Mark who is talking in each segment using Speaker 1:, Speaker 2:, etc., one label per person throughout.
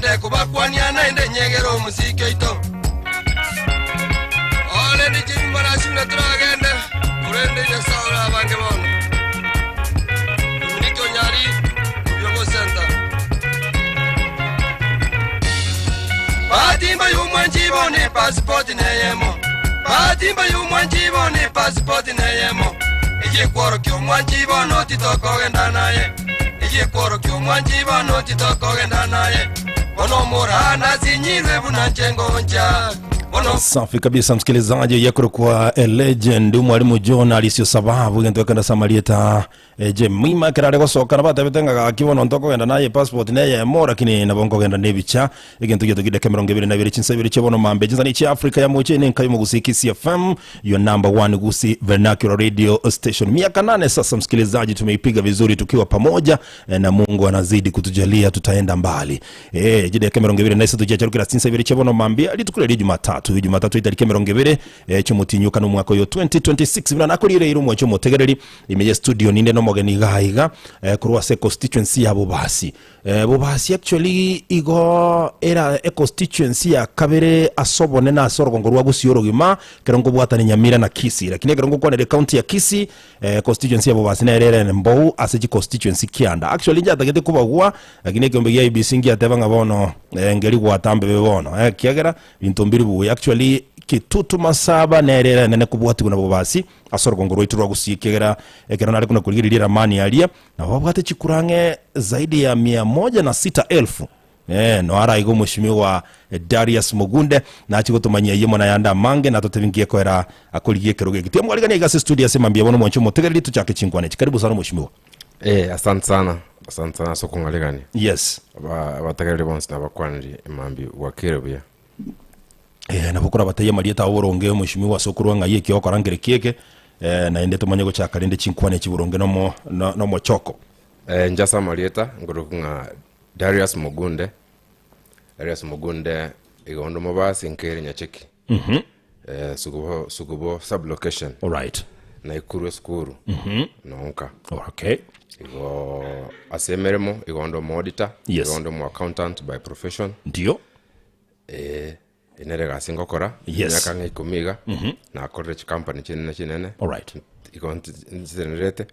Speaker 1: ende kubakwania na ende nyegero musike ito ole ndi chimbara shuna tragende urende ya saura bange bono Dominiko Nyari Yongo Center Batimba yumwanjibo ni passport neyemo Batimba yumwanjibo ni passport neyemo Ije kworo kyo mwanjibo no titoko genda naye Ije kworo kyo mwanjibo no titoko genda naye Ono murana zinyirwe bunanjengo ncha
Speaker 2: Safi kabisa msikilizaji yako kwa legend mwalimu John alisio sababu ngento kanda samalieta je mima kirare gosoka na bata betenga akibono ntoko genda naye passport naye mora kini na bongo genda nebicha ngento gide kamera ngebere na biri chinsabiri chebono mambe jinzani chi Africa ya moche ni nkayo mugusiki CFM your number 1 gusi vernacular radio station. Miaka 8 sasa msikilizaji tumeipiga vizuri tukiwa pamoja na Mungu anazidi kutujalia tutaenda mbali. Jide kamera ngebere na sisi tujacharuka chinsabiri chebono mambe alitukule Jumatatu itariki 20 cy'umutinyuka no mwaka yo 2026 bina nakurire iru mwacho mutegereri imeje studio ninde no mogeni gahiga kurwa se constituency ya Bobasi. Bobasi actually igo era constituency ya kabere asobone na asorgo rwa gusiyorogima kerongo bwatani Nyamira na Kisii lakini kerongo kwa ne county ya Kisii constituency ya Bobasi na erere mbou aseji constituency kianda actually njata gete kubagwa lakini kombe ya IBC ngi atebanga bono ngeri gwatambe bebono kiagera bintu mbiri bu actually kitutu masaba nerera nene kubwati kuna Bobasi asorgo ngoro iturwa gusikegera ekera nari kuna kuligirira ramani alia na wabwate chikurange zaidi ya 106,000 no ara igo mushimiwa Darius Mugunde na achigotumanyia yemo na yanda mange na totevingie kwera akoligie keroge kitia mwaligani igase studio sema mbia bono mwancho mutegereri tuchake chingwane karibu sana mushimiwa.
Speaker 3: Asante sana soko ngaligani.
Speaker 2: Yes
Speaker 3: abategereri bonse nabakwandi imambi wakirebya
Speaker 2: na bukura bateye marieta uburonge mushimiwa sokuru ngaye kiyo karangire kieke na ende tumanye go chakalinde chinkwane chiburonge no mo choko
Speaker 3: njasa marieta ngorukunga Darius Mugunde igondo mobasi nkeri nyacheki sugubo sub location
Speaker 2: all right
Speaker 3: na ikuru skuru nonka
Speaker 2: okay
Speaker 3: igo asemeremo igondo auditor
Speaker 2: yes.
Speaker 3: Igondo mo accountant by profession
Speaker 2: ndio
Speaker 3: inere singo kora
Speaker 2: yes.
Speaker 3: Nyaka ngikumiga na college company chinene
Speaker 2: all right
Speaker 3: igonti nzirenete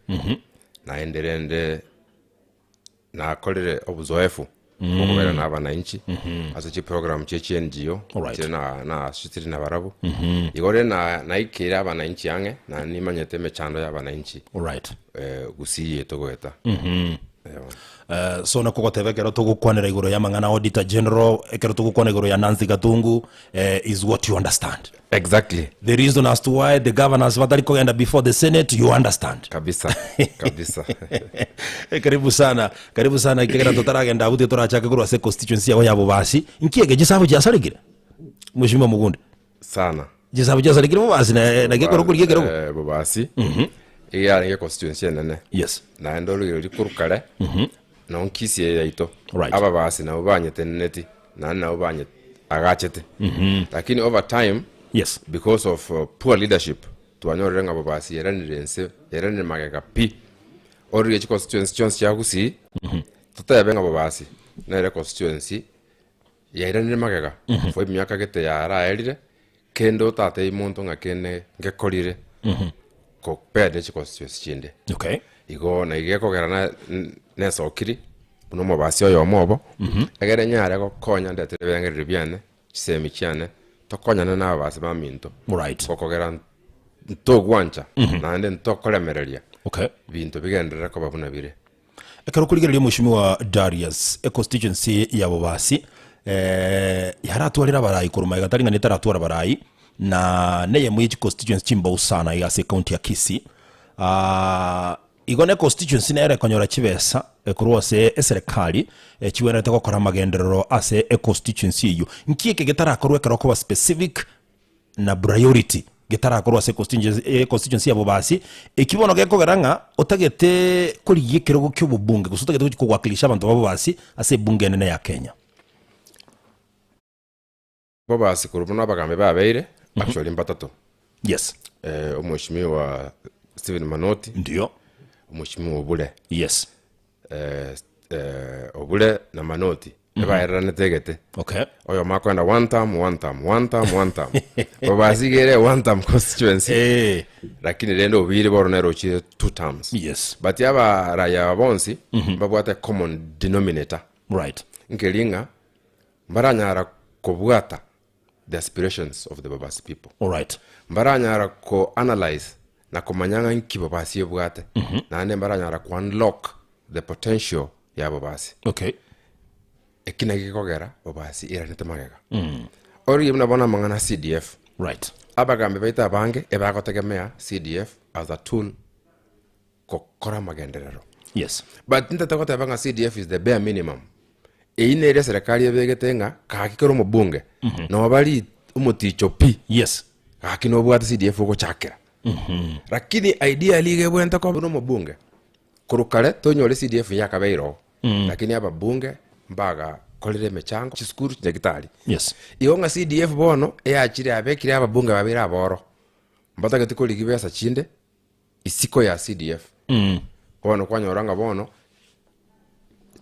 Speaker 3: na enderende na kolere obuzoefu okubera na abananchi asochi program chechi NGO na shitiri na barabu igore na ikira abananchi yange na nimanyete mechando ya abananchi
Speaker 2: all right
Speaker 3: gusiye togweta
Speaker 2: so na kokoteve kero tugukwanira iguru ya mangana auditor general kero tugukwana iguru ya Nancy Gatungu is what you understand
Speaker 3: exactly
Speaker 2: the reason as to why the governors vatari kogenda before the Senate you understand
Speaker 3: kabisa
Speaker 2: karibu sana ikegera totaragenda abuti torachaka kurwa se constituency ya Bobasi nkiege gisabu jasarigire mushima Mugunde
Speaker 3: sana
Speaker 2: gisabu jasarigire Bobasi na gekoro kurigero
Speaker 3: Bobasi iya nge constituency nene
Speaker 2: yes
Speaker 3: na ndolo rikurukare na onkisi yaito
Speaker 2: right.
Speaker 3: Aba basi na ubanye teneti na ubanye agachete lakini over time
Speaker 2: yes
Speaker 3: because of poor leadership tuanyorenga Bobasi yerani mageka pi ori ge constituency ya Kisii tutayabenga Bobasi na ile constituency yerani mageka foi myaka gete ya raelire kendo tate imuntu ngakene ngekorire ko pede chi constituency chinde
Speaker 2: okay
Speaker 3: igo na igeko gerana nesokiri buno Mobasi oyo mobo agere nyare ko konya ndete bengere byane chisemi cyane to konya na abasi baminto
Speaker 2: right
Speaker 3: ko gera to gwancha na ende to kolemereria
Speaker 2: okay
Speaker 3: bintu bigendera ko babuna bire
Speaker 2: ekero kuligerera mushimiwa Darius constituency ya Bobasi yaratwarira barayi kuruma igataringa nitaratwara barayi na neye mu constituency chimba usana ya se county ya Kisii igone constituency na ere konyora kibesa kurwa se serikali kiwenete ko kora magenderero ase constituency yo nkieke getarakorwe karoko specific na priority getarakorwa se constituency ya Bobasi ikibono geko garanga otagete kurigikero go cy'ububunge gusutagete kugwakilisha abantu Bobasi ase bunge nene ya Kenya
Speaker 3: Bobasi kurubona abagambe babeire actually mbatatu
Speaker 2: yes
Speaker 3: umushimiwa Stephen Manoti
Speaker 2: ndio
Speaker 3: umushimiwa Obule
Speaker 2: yes
Speaker 3: Obule na Manoti eba erane tegete
Speaker 2: Okay.
Speaker 3: oyo makwenda one term babasi gere one term constituency lakini rendo obire boro nero chire 2 terms.
Speaker 2: Yes.
Speaker 3: But yaba raya bonsi babwate common denominator.
Speaker 2: Right.
Speaker 3: Nkelinga mbaranyara kobwata the aspirations of the babasi people.
Speaker 2: All right.
Speaker 3: Mbaranyara ko analyze na komanyanga nki babasi yebwate na ande mbaranyara ko unlock the potential ya babasi.
Speaker 2: Okay.
Speaker 3: Ekina gikogera babasi iranete magega. Ori yimna bona mangana CDF.
Speaker 2: Right.
Speaker 3: Abagambe baita bange ebagotegemea CDF as a tool kokora magenderero.
Speaker 2: Yes.
Speaker 3: But ntatakota banga CDF is the bare minimum. Ine ile serikali yebegetenga kakikero mu bunge no bali umuticho pi.
Speaker 2: Yes.
Speaker 3: Kakino bwata CDF uko chakira. Lakini idea lige bwenta ko mu bunge. Kurukale tonyole CDF yakabeiro. Lakini aba bunge mbaga kolire mechango chiskuru nyagitali.
Speaker 2: Yes.
Speaker 3: Ionga CDF bono eachire abekire ababunge babira aboro. Mbata getiko ligibesa chinde isiko ya CDF. Bono kwanyoranga bono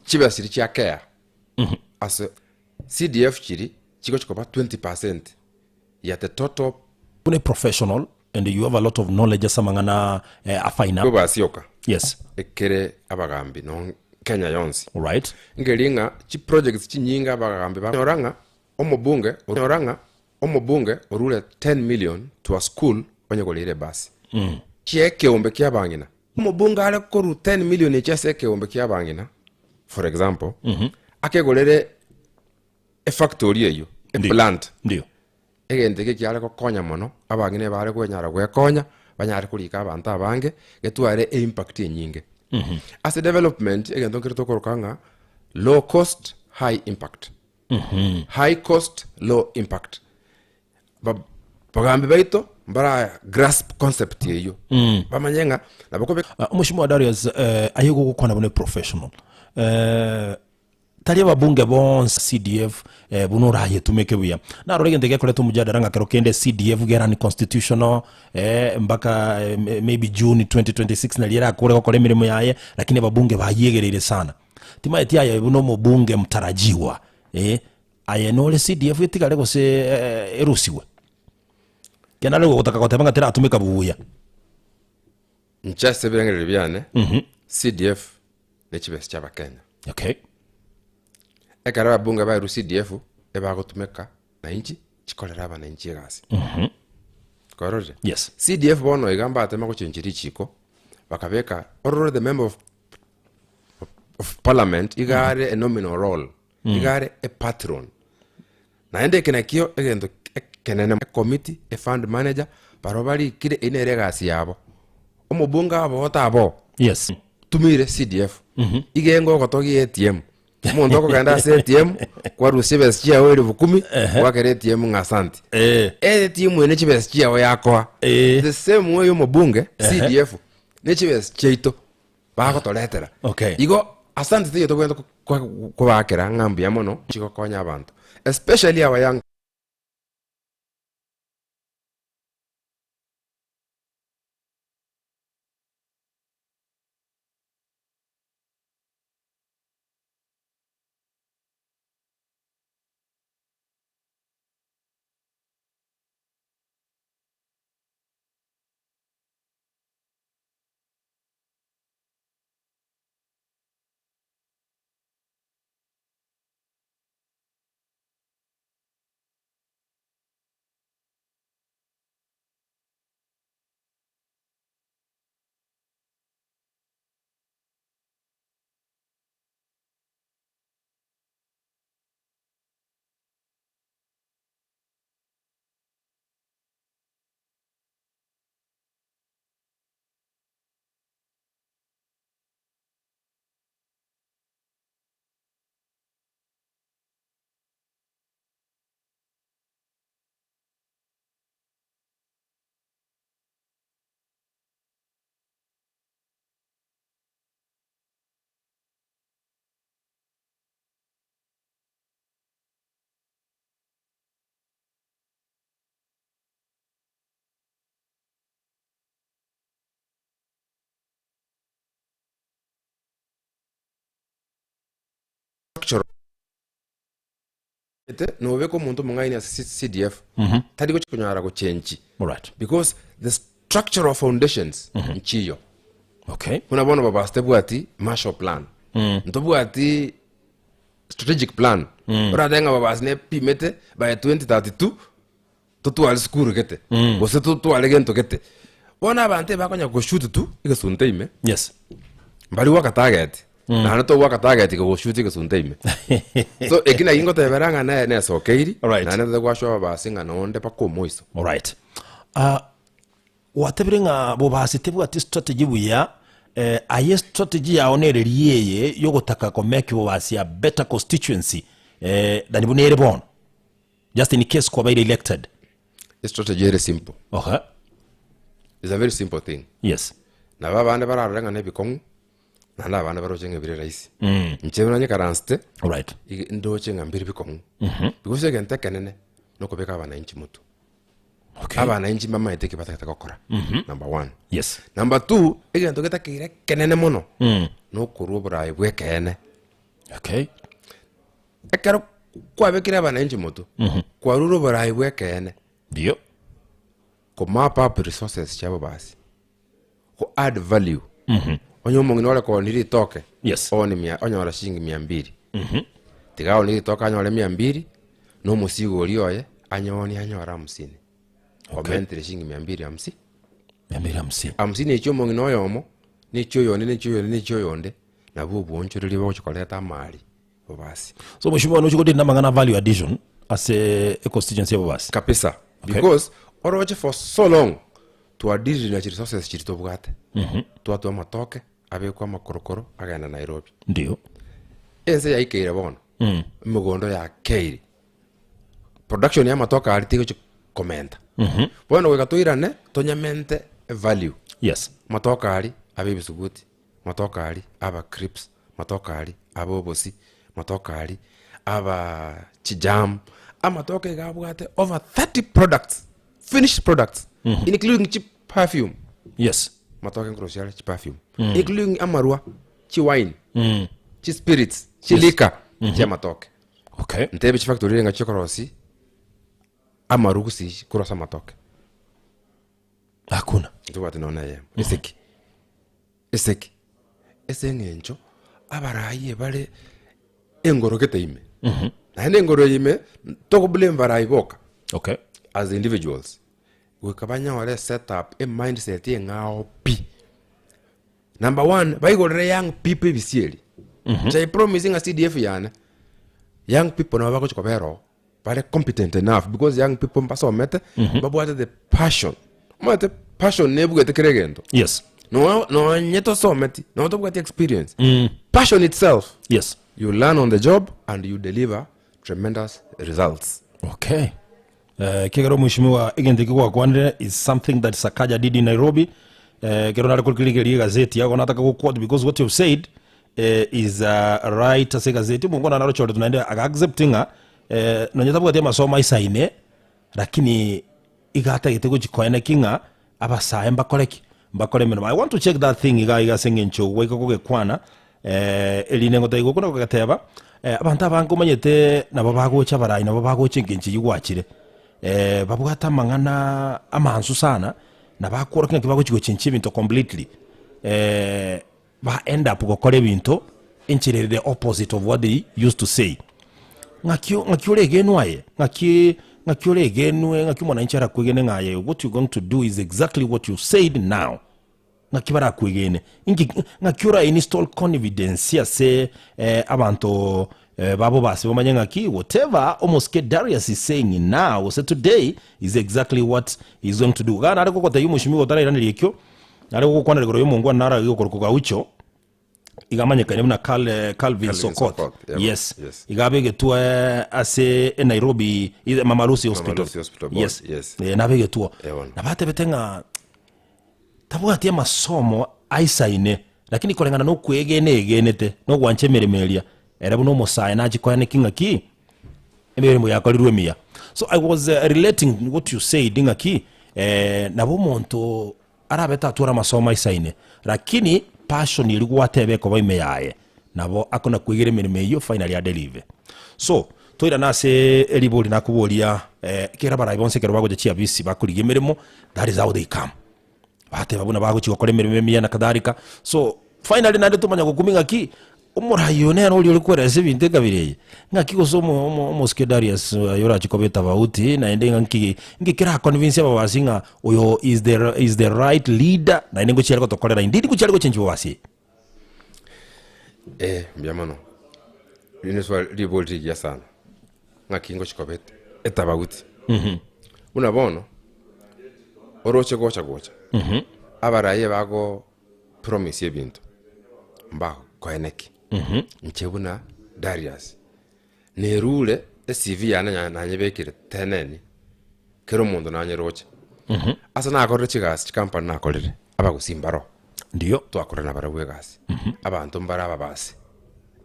Speaker 3: chiba siri chia care. As CDF chiri chiko chikopa 20% ya the total
Speaker 2: Une professional and you have a lot of knowledge asamangana afaina.
Speaker 3: kuba sioka.
Speaker 2: Yes.
Speaker 3: Ekere abagambi no Kenya yonsi.
Speaker 2: All right.
Speaker 3: Ngelinga chi projects chinyinga abagambi banyoranga omubunge orule 10 million to a school onyekolire basi. Chieke ombe kia bangina. Omubunge ale koru 10 million echaseke ombe kia bangina. For example, akegolere a factory eyo, a plant.
Speaker 2: Ndio.
Speaker 3: Egente ke kiale ko konya mono, abangine bare kwenyara kwekonya, banyare kulika abantu abange, getware impact nyinge. As a development, egento kirito korokanga low cost, high impact. High cost, low impact. Bagambe baito bara grasp concept yeyo. Bamanyenga na bakobe
Speaker 2: Mheshimiwa Darius ayego gukona bone professional. Tali ababunge bonse CDF bunuraye tumeke buya narorege ndege koleto mujadara ngakero kende CDF gera ni constitutional mpaka maybe June 2026 na liera kore kokole mirimo yaye lakini ababunge bayegerere sana tima eti aye buno mubunge mtarajiwa aye nole CDF itikale ko se erusiwe kenale go gutaka gotebanga tera atumika buya
Speaker 3: nchase birangere byane CDF nechibese chaba Kenya.
Speaker 2: Okay.
Speaker 3: Ekara bunga ba CDF eba gotumeka na inchi chikolera aba na inchi gasi. Koroje.
Speaker 2: Yes.
Speaker 3: CDF bono igamba atema ko chinchiri chiko bakabeka ororo the member of parliament igare a nominal role. Igare a patron. Na ende kenakio egendo kenene committee a fund manager barobali kire inere gasi yabo. Omubunga abo otabo.
Speaker 2: Yes.
Speaker 3: Tumire CDF. Igengo gotogi ATM. Mundo ko ganda ATM kwa rusibes chia wele 10 kwa kere ATM ngasanti. ATM ene chibes chia wa yakwa. The same way mu bunge CDF ne chibes cheito ba ko toletera.
Speaker 2: Okay.
Speaker 3: Igo asante tiyo to kwenda ko bakera ngambi ya mono chiko konya abantu. Especially our young structure no be ko muntu mungaini as CDF tadi ko chikunyara ko change.
Speaker 2: All right.
Speaker 3: Because the structural foundations nchiyo.
Speaker 2: Okay.
Speaker 3: Unabona baba stebwati Marshall plan. Ntobwati strategic plan. Ora denga baba sne pimete by 2032 tutu al skuru kete. Bose tutu al gento kete. Ona bante bakonya go shoot tu ikasunte ime.
Speaker 2: Yes.
Speaker 3: Mbali waka target. Na hanato waka target go shoot ikasunte ime. So ekina ingo teberanga na so keiri. Na na kwa shwa baba singa nonde pako moiso.
Speaker 2: All right. Watebrenga bobasi tebwati strategy buya aye strategy ya onereri yeye yogotaka ko make bobasi a better constituency than bunere bon just in case ko be elected.
Speaker 3: The strategy is simple.
Speaker 2: Okay.
Speaker 3: It's a very simple thing.
Speaker 2: Yes.
Speaker 3: Na baba ande bararenga ne bikong na na bande baro chenga bire raisi. Nchebona nye karanste.
Speaker 2: All right.
Speaker 3: Ndo chenga mbiri bikong. Because again tekenene no ko beka bana inchi mutu. Okay. Abana inchi mama iteke batakata kokora. Number 1.
Speaker 2: Yes.
Speaker 3: Number 2, again to geta kire kenene mono. No kuru bra ibwe kene.
Speaker 2: Okay.
Speaker 3: Ekero kwa bekira bana inchi mutu. Kwa ruru bra ibwe kene.
Speaker 2: Dio.
Speaker 3: Ko map up resources chabo basi. Ko add value. Onyo mongino wale ko niri toke.
Speaker 2: Yes.
Speaker 3: Onyo wala shilingi 200. Tiga oniri toka onyo wale 200. No musigo olioye anyoni anyora 50. Omentire shilingi 250.
Speaker 2: 250.
Speaker 3: 50 echo mongino yomo. Nicho yonde. Na bubu onchurili bo chokoleta mali. Bobasi.
Speaker 2: So mheshimiwa no chukodi namangana value addition as a constituency bobasi.
Speaker 3: Kapisa. Because oroje for so long to addition na resources chirito bugate. To matoke abe kwa makorokoro agana Nairobi.
Speaker 2: Ndio.
Speaker 3: Ense ya ikeire bono. Mugondo ya keiri. Production ya matoka alitiko komenta. Bueno wekatuirane tonyamente value.
Speaker 2: Yes.
Speaker 3: Matoka ali abe bisuguti. Matoka ali aba crips. Matoka ali aba obosi. Matoka ali aba chijam. Amatoka igabugate over 30 products. Finished products. Including cheap perfume.
Speaker 2: Yes.
Speaker 3: Matoka crucial cheap perfume. Including amarua, chi wine, chi spirits, chi liquor, chi matoka.
Speaker 2: Okay.
Speaker 3: Ntebe chi factory nga chikorosi amarugu si kurosa matoka.
Speaker 2: Hakuna.
Speaker 3: Ntuwati nona ye. Eseki. Esengencho abaraye bale engorokete ime. Na engoro ime toko blame baraye boka.
Speaker 2: Okay.
Speaker 3: As individuals. Wekabanya wale set up a mindset ye ngao pi. Number 1, baigorere young people bisieli. Chai promising a CDF yana. Young people na wako chikobero. But competent enough because young people mpaso mete babu ate the passion. Mate passion nebu gete kiregendo.
Speaker 2: Yes.
Speaker 3: No nyeto so meti. No to get experience. Passion itself.
Speaker 2: Yes.
Speaker 3: You learn on the job and you deliver tremendous results.
Speaker 2: Okay. Kigaro mheshimiwa igende kwa kwandre is something that Sakaja did in Nairobi. Kero na kulikiri gazeti yako nataka ku quote because what you've said is right as gazeti mungu na narocho tunaenda acceptinga nonyeta bwate masoma isaine lakini igata gitego chikoene kinga abasaye mbakore meno. I want to check that thing iga sengencho weka kugekwana eline ngota igokona kugateba abantu abangu manyete nabo bagocha barayi nabo bagocha ngenchi yigwachire babugata mangana amansu sana na bakora kinga kibago chigo chinchi binto completely ba end up gukora ibintu inchirere the opposite of what they used to say. Ngakiore genwaye ngakiore genwe ngakimona inchara kwegene ngaye what you going to do is exactly what you said now. Ngakibara kwegene ngakiora install confidence ya se abantu babo basi bomanye ngaki whatever almost get Darius is saying now so today is exactly what he's going to do. Gana ariko kota yumushimi gotara iraniri ekyo ariko kwana rigoro y'umungu nara yokorokoga ucho igamanye kane na Calvin Sokot. Yes. Igabege tu ase Nairobi Mamarusi Hospital. Yes. Nabege tu na bate betenga tabwati amasomo aisaine lakini kolengana no kwegenete no gwanchemeremeria era buno mosaye nakikoyane kingaki emirimo yakolirwe miya. So I was relating what you said ngaki nabo monto arabeta atura masomo aisaine lakini passion iri gwatebe ko baime yaye nabo akona kwigire mirimo yo finally ya deliver. So toira nase elibuli nakubolia kera bara bonse kero bagoje chia bisi bakuriye mirimo, that is how they come. Bate babuna bagochi gukora imirimo miya na kadhalika. So finally nande tumanya gukuminga ki umurayo ne no uri kwerese binte kabireye ngaki gosomo Moskedarius yora chikobeta bauti na ende ngikira convince ababasinga oyo is the right leader na ende ngochira ko tokorera indidi kuchira ko change bobasi
Speaker 3: mbiamano lineswa libolti ya sana ngaki ngochikobeta etabauti unabono oroche gocha abaraye bago promise ebintu mba koeneki nchebuna Darius nerule CV yana nanyebekire teneni kero mundu nanyeroche asa nakorre chigas company nakorere abagusimbaro
Speaker 2: ndio
Speaker 3: twakorana barawwe gasi abantu mbara babasi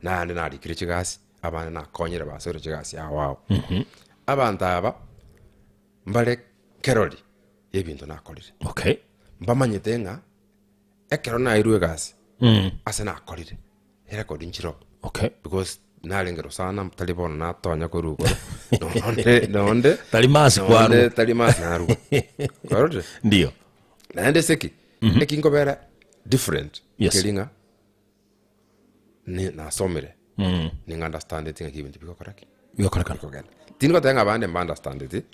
Speaker 3: nande narikire chigas abana nakonyere basore chigas yawo abantu aba mbare keroli ebintu nakorire
Speaker 2: okay
Speaker 3: mbamanyete nga ekero nairwe gasi asa nakorire record inchiro
Speaker 2: okay
Speaker 3: because nalengero sana mtalibona na tonya korugo nonde
Speaker 2: talimasi kwaru
Speaker 3: talimasi naru kwaru
Speaker 2: ndio
Speaker 3: naende seki ekingo bera different kelinga ni na somere ni understand it ngibintu biko correct tingo tanga bande understand it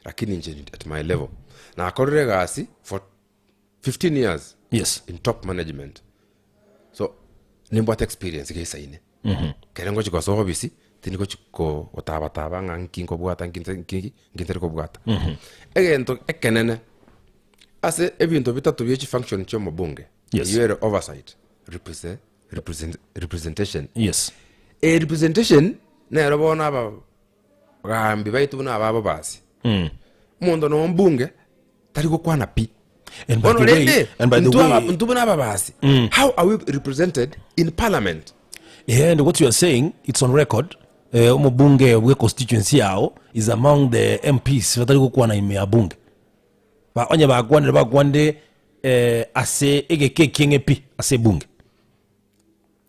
Speaker 3: lakini nje at my level na akorere gasi for 15 years
Speaker 2: yes
Speaker 3: in top management so nimbo experience gesaine kerengo chiko so bisi tiniko chiko otaba ngankingo bwata nginteri ko bwata egento ekenene ase ebintu bitatu bye function cyo mubunge
Speaker 2: yes.
Speaker 3: You are oversight representation
Speaker 2: yes
Speaker 3: representation na robona aba gambi baitu na aba basi mundo no mbunge tari ko kwana pi
Speaker 2: and by the way
Speaker 3: ntubona aba basi how are we represented in parliament?
Speaker 2: And what you are saying, it's on record. Umubunge we constituency yao is among the MPs batari kukuwa na ime abunge. Ba onye bagwande ase egeke kengepi ase bunge.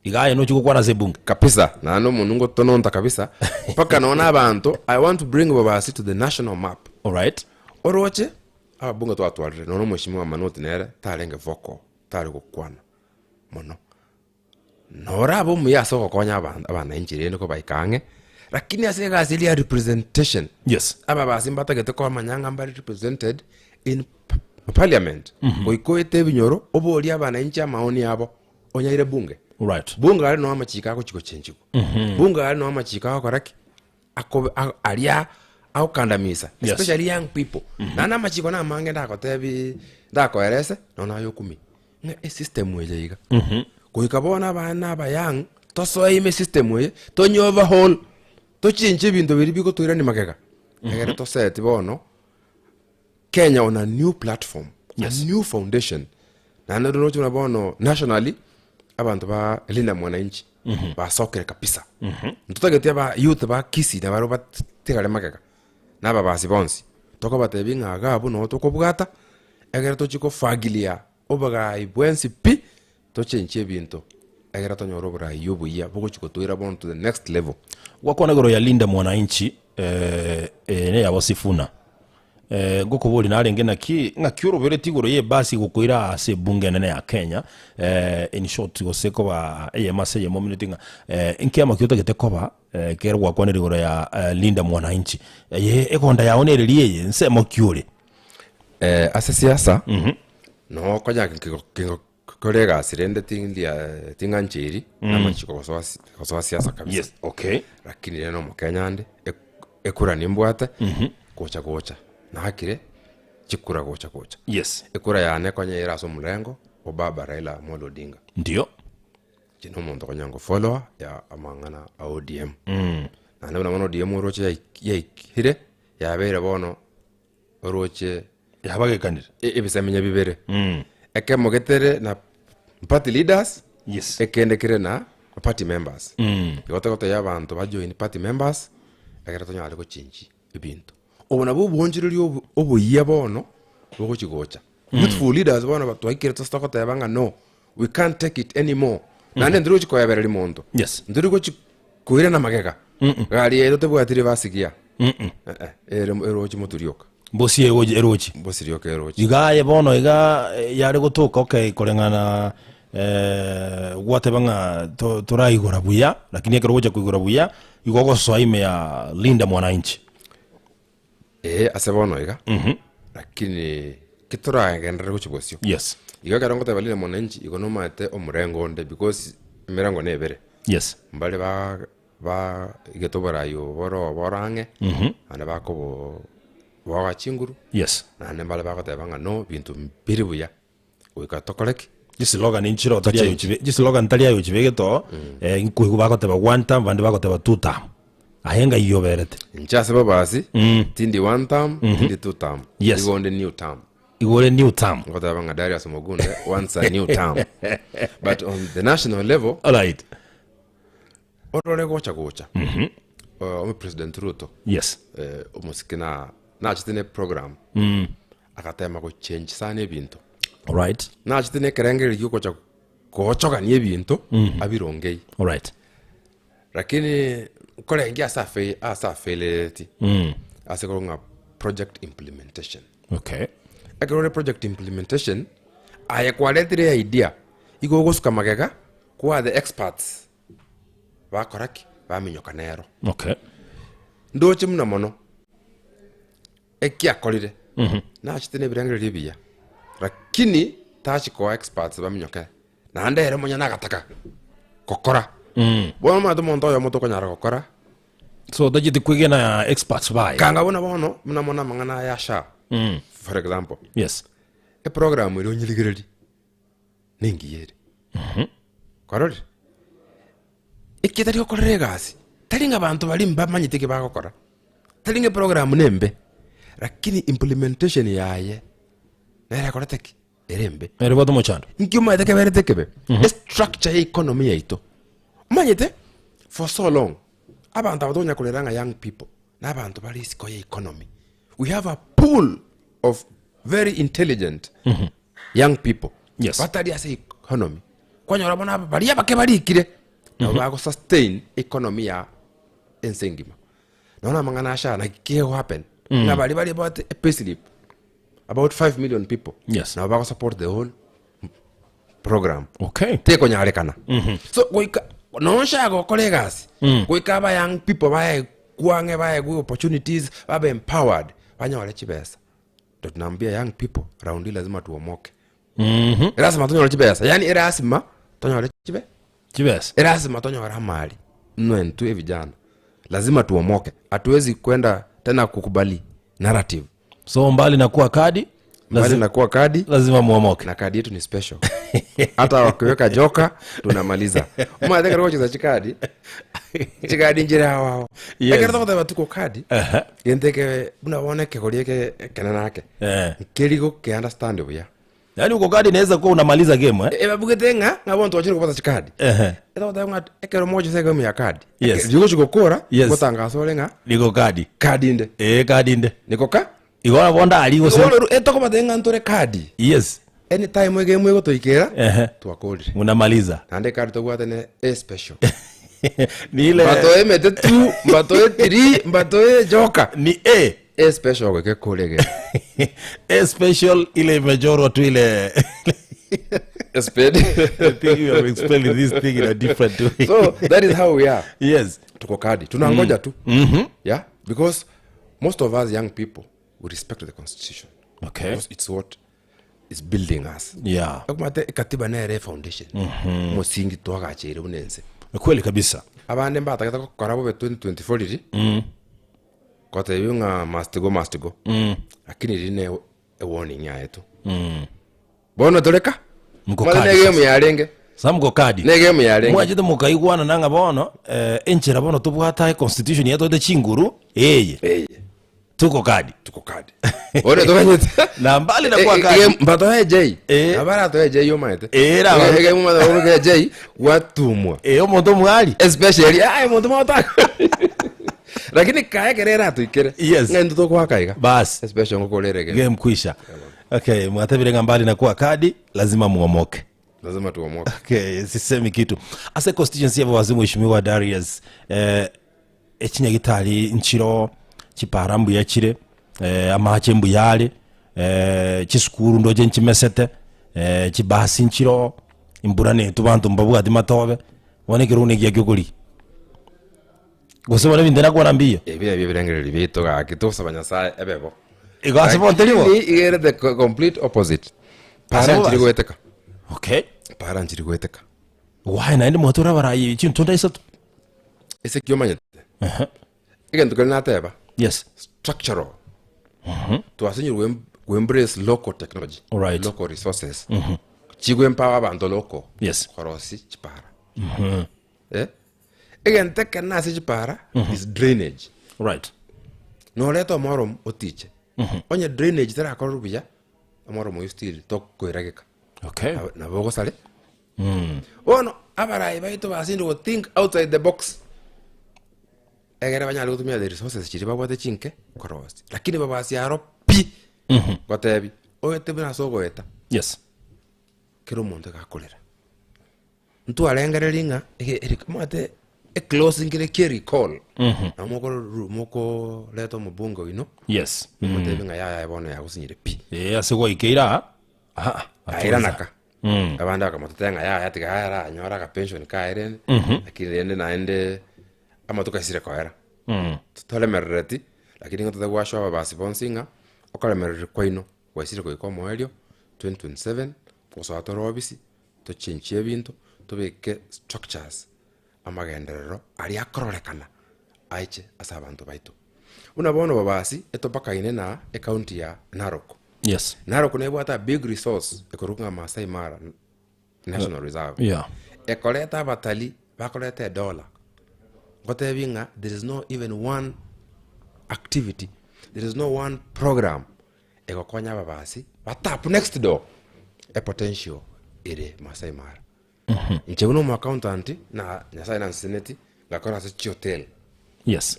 Speaker 2: Igaye no chikukuwa na ase bunge.
Speaker 3: Kapisa na ano munungo tononta kabisa. Paka naona abantu I want to bring babasi to the national map.
Speaker 2: All right.
Speaker 3: Oroche abunge to atwalire no mheshimiwa Manoti nere talenge voko tali kukwana. Mono. Nora abo muyaso kokonya abana injirene ko baikange lakini asega asilia representation
Speaker 2: yes
Speaker 3: aba basimbata gete ko manyanga mbali represented in parliament koikoete binyoro oboli abana incha maoni yabo onyaire bunge
Speaker 2: right
Speaker 3: bunge ali no amachika ko chiko chenjiko bunge ali no amachika ko raki alia au kandamisa
Speaker 2: yes.
Speaker 3: Especially young people nana machiko na mange ndako tebi ndako erese nona yokumi nge system weje kuikabona abana abayang toso ime system we tonyo overhaul to change bintu biri biko toira ni magega egere to set bono Kenya on a new platform
Speaker 2: yes.
Speaker 3: A new foundation na ndio tuna bono nationally abantu ba linda mwananchi ba sokere kabisa ntutagetia ba youth ba kisi na baro bategale magega na baba basi bonsi toko batebinga agabo no toko bugata egere to chiko fagilia obaga ibwensi pi to change bintu egera to nyoro bra yobu ya boko chiko toira bon to the next level
Speaker 2: wakona goro ya linda mwananchi ne yabosifuna goko boli nalenge ngakiuro bere tigoro ye basi gukwira ase bunge nene ya Kenya in short goseko ba mase ye mominatinga inke amakyota gete koba kero wakona goro ya linda mwananchi ye ekonda yaonererie ye nse mokyure
Speaker 3: ase siasa no konya kingo kolega sirende tinganchiri na machiko kwa siasa kabisa
Speaker 2: yes okay
Speaker 3: lakini leno mkenyande ekura nimbwate kocha na hakire chikura kocha
Speaker 2: yes
Speaker 3: ekura yane konye iraso mlengo obaba Raila Amolo Odinga
Speaker 2: ndio
Speaker 3: chino mondo konyango follower ya amangana ODM na ndio na ODM roche ya hire ya bere bono roche
Speaker 2: ya bage kandira
Speaker 3: ebisemenya bibere ekemogetere na party leaders
Speaker 2: yes
Speaker 3: ekendekere na party members gote ya bantu bajoin party members egera to nyale ko chinji ebintu obona bubonjiriri obuyiya bono boko chigocha youthful leaders bono batwaikire to stock to yabanga no we can't take it anymore nande ndiro chikoyabera limondo
Speaker 2: yes
Speaker 3: ndiro ko chikoira na magega gari yetu tebwatire basigia erochi muturioka
Speaker 2: bosi erochi
Speaker 3: bosirioka erochi
Speaker 2: igaye bono iga yari gutuka okay kurengana gwatebanga turaigura buya lakini ekero gocha kuigura buya igogo soime ya linda mwananchi
Speaker 3: ase bono iga lakini kituragendera guchibosio
Speaker 2: yes
Speaker 3: iga karongo tabalile mwananchi igono mate omurengo onde because imirango nebere
Speaker 2: yes
Speaker 3: mbale ba igetobarayo borange ane bakobo wagachinguru
Speaker 2: yes
Speaker 3: nane mbale bakotebanga no bintu mbiri buya uikatokoreki
Speaker 2: slogan inchiro taliayo chibe slogan taliayo chibe to inkuigu bakoteba one time bandi bakoteba two time ahenga iyoberete
Speaker 3: nchase babasi tindi one time tindi two time
Speaker 2: yes
Speaker 3: igonde new time
Speaker 2: igore new time
Speaker 3: ngotebanga Darius Mugunde once a new time but on the national level
Speaker 2: all right
Speaker 3: orore gocha President Ruto
Speaker 2: yes
Speaker 3: umusikina na chitine program akatema go change sana ebintu
Speaker 2: all right
Speaker 3: na chitine kerengere yuko gochoka ni ebintu abirongei
Speaker 2: all right
Speaker 3: lakini kolengi asafeileti asekonga project implementation
Speaker 2: okay
Speaker 3: akirore project implementation aya kwaletire idea igogosuka magega kwa the experts bakoraki baminyoka nero
Speaker 2: okay
Speaker 3: ndoche muna mono ekiakorire na chitine birangire ribiya lakini tachi kwa experts baminyoka na ndere munya nagataka kokora bono mato monto yo moto konyara kokora
Speaker 2: so dajiti kwigena experts bai
Speaker 3: kanga bona bono muna mona mangana ya sha for example
Speaker 2: yes
Speaker 3: e program iro nyiligireli ningiyere korore ikitari okorere gasi talinga abantu bali mbamanyitike bagokora talinga program nembe lakini implementation yaye nere koreteki erembe
Speaker 2: ere bodo mochando
Speaker 3: nkiyuma eteke beretekebe structure economy yaito manyite for so long abantu abadonya kuleranga young people na abantu bali siko economy we have a pool of very intelligent young people
Speaker 2: yes
Speaker 3: batari ase economy kwanyora bona bali abake balikire na bago sustain economy ya ensengima naona mangana asha na kio happen na bali about a payslip about 5 million people
Speaker 2: yes
Speaker 3: na bago support the whole program
Speaker 2: okay
Speaker 3: teko nyarekana so goika no shago kolegas goika ba young people ba kuange ba go opportunities ba empowered banyole chibesa tunambia young people round lazima tuomoke lazima tunyole chibesa yani lazima tunyole
Speaker 2: chibesa
Speaker 3: lazima tunyole mali nwentu vijana lazima tuomoke hatuwezi kwenda tena kukubali narrative
Speaker 2: so mbali na kuwa kadi
Speaker 3: lazima
Speaker 2: muomoke
Speaker 3: na kadi yetu ni special hata wakiweka joka tunamaliza mwadheka roho za chikadi njira wao akirata kwa tuko kadi yenteke unaona kegolieke kenanake keligo ke understand buya
Speaker 2: yani uko kadi inaweza kuwa unamaliza game
Speaker 3: babugetenga ngabonto wachini kupata chikadi eta kwa ekero moja sega mu ya kadi jigo chikokora gutanga lenga
Speaker 2: liko kadi
Speaker 3: inde
Speaker 2: kadi inde
Speaker 3: niko ka
Speaker 2: igora bonda ali go se
Speaker 3: etoko matenga ntore kadi
Speaker 2: yes
Speaker 3: anytime game go toikera twakolire
Speaker 2: unamaliza
Speaker 3: ande kadi to gwatene special
Speaker 2: ni ile
Speaker 3: mbatoe metetu mbatoe 3 mbatoe joka
Speaker 2: ni
Speaker 3: special ke kolege
Speaker 2: special ile majoro tu ile
Speaker 3: speed
Speaker 2: I think you have explained this thing in a different way
Speaker 3: so that is how we are
Speaker 2: yes
Speaker 3: tuko kadi tunangoja tu yeah because most of us young people we respect the constitution
Speaker 2: okay
Speaker 3: because it's what is building us
Speaker 2: yeah
Speaker 3: akumate katiba na re foundation musingi twagachere unense
Speaker 2: kweli kabisa
Speaker 3: abande mbatakata korabo be 2024 riri kote yunga must go lakini rine a warning yaetu bono toleka
Speaker 2: mukokadi
Speaker 3: game yarenge
Speaker 2: samgo kadi
Speaker 3: ne game yarenge
Speaker 2: mwajite mukaigwana nanga bono enchera bono tubwata constitution yeto de chinguru tuko kadi
Speaker 3: ore tokanyete
Speaker 2: na mbali na kwa kadi
Speaker 3: mbato heje abara to heje yo maete
Speaker 2: era
Speaker 3: ege mu mbato heje watumwa
Speaker 2: omuntu mwali
Speaker 3: especially omuntu mwataka lakini kaya kerera tuikere
Speaker 2: yes
Speaker 3: ngendo to kwa kaiga
Speaker 2: bas
Speaker 3: especially ngokolere
Speaker 2: game kwisha okay mwatabire mbali na kwa kadi lazima muomoke
Speaker 3: tuomoke
Speaker 2: okay sisemi kitu asa constituency ya wazimu mheshimiwa Darius ekinyagitari nchiro chipara mbuya chire amache mbuyale chisukuru ndoje nchimesete chibasi nchiro imbura netu bantu mbabwati matobe wonekero unegia gyokuri gose bana bindera kwa nambia
Speaker 3: ebya birengereri bito ga kitosabanya sa ebebo
Speaker 2: igase bonteliwo
Speaker 3: igere the complete opposite para nchiri gweteka
Speaker 2: okay
Speaker 3: para nchiri gweteka
Speaker 2: why na ndi motora barayi chintu ndaisatu
Speaker 3: ese kyomanyete igen tukana teba
Speaker 2: yes
Speaker 3: structural to asinyu we embrace local technology
Speaker 2: right.
Speaker 3: local resources chigwe empower abantu local
Speaker 2: yes
Speaker 3: korosi chipara igen tekena si chipara is drainage
Speaker 2: right
Speaker 3: no leto morom otiche onye drainage tera korubya morom yustiri to koirageka
Speaker 2: okay
Speaker 3: na bogo sale ono abarai baito basindi go think outside the box egere banyali gutumia the resources chiri babwate chinke korosi lakini babasi aro pi gotebi oyete bina sogo eta
Speaker 2: yes
Speaker 3: kero monte gakolera ntu alengereringa erikamate a closing kire kiri call na moko leto mubungo ino
Speaker 2: yes
Speaker 3: motebi nga ya bono ya gusinyire pi
Speaker 2: asego ikeira
Speaker 3: aira naka abanda kamatenga ya tiga ara nyora ka pension ka irene lakini ende na ende ama tukasire kwa era tole merreti lakini ngoto kwa shwa basi bonsinga okale merreti kwa ino wasire ko ikomo elio 2027 poso atorobisi to change ebintu to beke structures amagenderero ari akorolekana aiche asabantu baito una bono babasi etopaka ine na county ya Narok
Speaker 2: yes
Speaker 3: Narok nebwata big resource ekorunga Masai Mara National Reserve ekoleta batali bakoleta dollar gotebinga there is no even one activity there is no one program egokonya babasi batap next door a potential ere Masai Mara ncheuno mu accountant na finance senate ngakora se hotel
Speaker 2: yes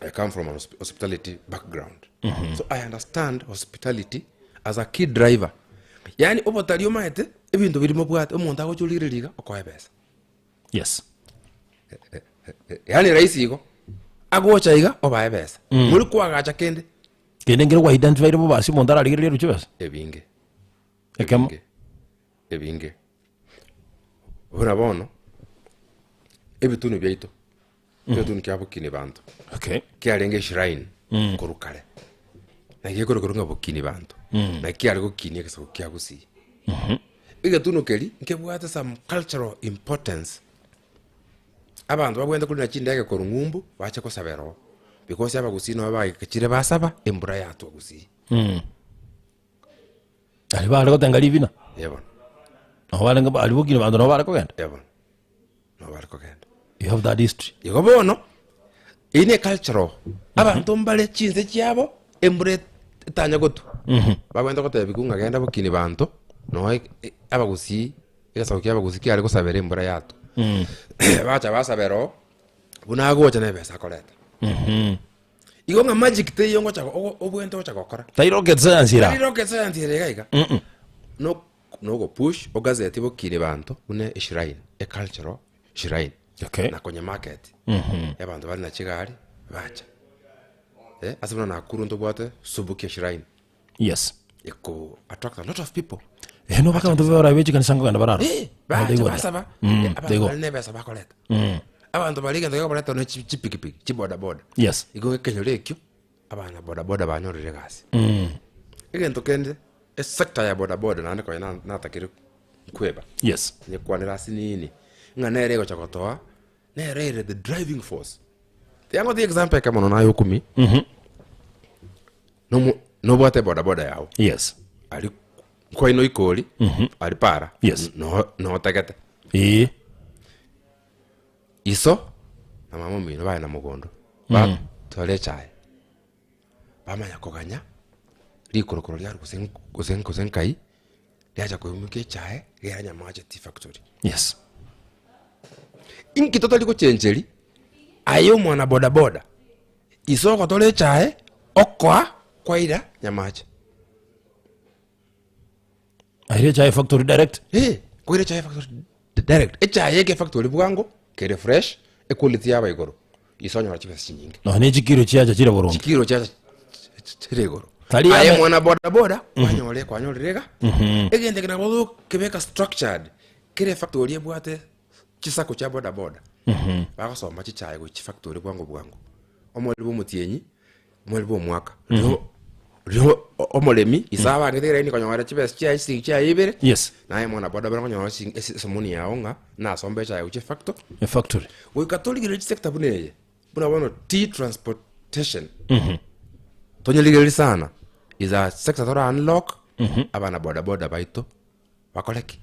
Speaker 3: I come from a hospitality background so I understand hospitality as a key driver yani obotali omaete ebintu birimo bwate omuntu agochuliririga okoye pesa
Speaker 2: yes
Speaker 3: yani raisi iko agocha iga obaye pesa muri kwagacha kende
Speaker 2: ngero kwa identify bo basi mondara rigirire ruchibesa
Speaker 3: ebinge bona bono ebitunu byaito ebitunu kyabukini bantu
Speaker 2: okay
Speaker 3: kyalenge shrine korukale na yekoro korunga bukini bantu na kyali gukini kesako kyagusi igatunu keli nkebwata some cultural importance abantu bagwenda kuri nakindege korungumbu bacha kosabero because abagusino abagikire basaba embura yato gusi
Speaker 2: ali bale gotenga livina
Speaker 3: yebo
Speaker 2: no bale ngaba ali bukini bantu no bale kogenda
Speaker 3: yebo no bale kogenda
Speaker 2: you have that history
Speaker 3: yego bono ine cultural abantu mbale chinze kyabo embure tanya gotu bagwenda kotebikunga genda bukini bantu no abagusi yasa kyabagusi kyali kosabere embura yato bacha basabero bunagocha nebesa koleta igo nga magic te yongo chako obwente ocha kokora
Speaker 2: rocket science ira
Speaker 3: rocket science ira gaiga no go push o gazeti bokire bantu une shrine a cultural shrine
Speaker 2: okay
Speaker 3: na kwenye market abantu bali na chigari bacha asibona na kurunto bwate subuke shrine
Speaker 2: yes
Speaker 3: eko attract a lot of people
Speaker 2: no baka ndo bora bechi kanisanga nganda bararo
Speaker 3: bacha basaba abantu bali nebesa bakoleta abantu baliga ndo yakoleta no chipikipiki chiboda boda
Speaker 2: yes
Speaker 3: igo kenyo lekyo abana boda boda banyorire gasi igento kende a sector ya boda boda nande ko natakire kweba
Speaker 2: yes
Speaker 3: ni kwanira sinini nganere go chakotoa nere the driving force yango the example kama nona yokumi no bote boda boda yao
Speaker 2: yes
Speaker 3: ali ko ino ikoli ali para
Speaker 2: yes
Speaker 3: no takete iso na mama mino bana mugondo ba tole chai bamanya koganya likorokoro lya kusen kai lyaja kuyumuke chai geranya maje tea factory
Speaker 2: yes
Speaker 3: inki totally ko chenjeri ayo mwana boda boda isoko tole chai okwa kwaida nyamaje
Speaker 2: aire chai factory direct
Speaker 3: kwaida chai factory direct chai yake factory bwango kere fresh quality yaba igoro isonyora chipesa chinyingi
Speaker 2: no ne chikiro chiacha chire borongo
Speaker 3: chikiro chacha chiregoro
Speaker 2: Tali
Speaker 3: aye
Speaker 2: ame-
Speaker 3: mwana boda kwanyorega egende kana bodo kebeka structured kire factory ebwate chisako cha boda bakasoma chichaye ku factory bwangu omweli bomutienyi omweli bomwaka rio omolemi isaba ngethera ni kanyora chipesa chia ibere
Speaker 2: yes
Speaker 3: naye mwana boda kanyora simuni yaonga na sombe cha ku factory
Speaker 2: a factory
Speaker 3: we catholic rich sector buneye buna bono tea transportation tonyeligereri sana iza sector tora unlock abana boda baito bakoleki